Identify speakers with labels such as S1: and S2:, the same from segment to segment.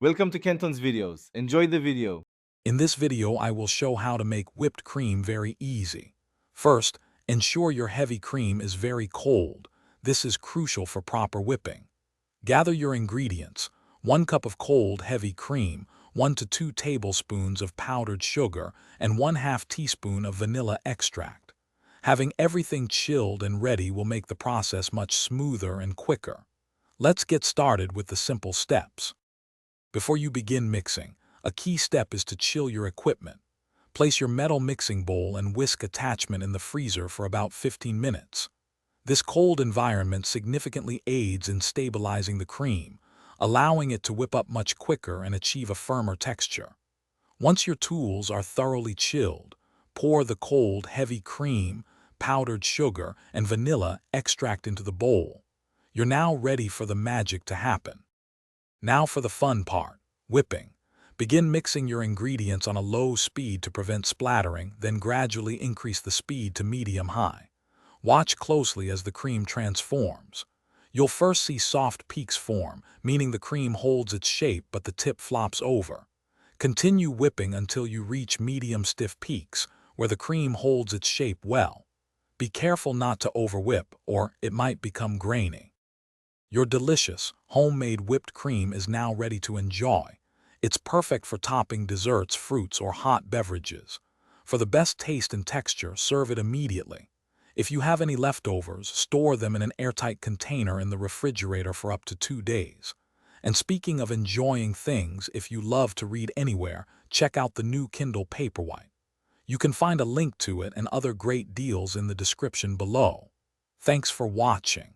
S1: Welcome to Kenton's videos. Enjoy the video.
S2: In this video, I will show how to make whipped cream very easy. First, ensure your heavy cream is very cold. This is crucial for proper whipping. Gather your ingredients: 1 cup of cold, heavy cream, 1 to 2 tablespoons of powdered sugar, and 1/2 teaspoon of vanilla extract. Having everything chilled and ready will make the process much smoother and quicker. Let's get started with the simple steps. Before you begin mixing, a key step is to chill your equipment. Place your metal mixing bowl and whisk attachment in the freezer for about 15 minutes. This cold environment significantly aids in stabilizing the cream, allowing it to whip up much quicker and achieve a firmer texture. Once your tools are thoroughly chilled, pour the cold, heavy cream, powdered sugar, and vanilla extract into the bowl. You're now ready for the magic to happen. Now for the fun part, whipping. Begin mixing your ingredients on a low speed to prevent splattering, then gradually increase the speed to medium-high. Watch closely as the cream transforms. You'll first see soft peaks form, meaning the cream holds its shape but the tip flops over. Continue whipping until you reach medium stiff peaks, where the cream holds its shape well. Be careful not to overwhip, or it might become grainy. Your delicious, homemade whipped cream is now ready to enjoy. It's perfect for topping desserts, fruits, or hot beverages. For the best taste and texture, serve it immediately. If you have any leftovers, store them in an airtight container in the refrigerator for up to 2 days. And speaking of enjoying things, if you love to read anywhere, check out the new Kindle Paperwhite. You can find a link to it and other great deals in the description below. Thanks for watching.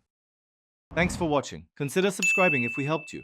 S1: Thanks for watching. Consider subscribing if we helped you.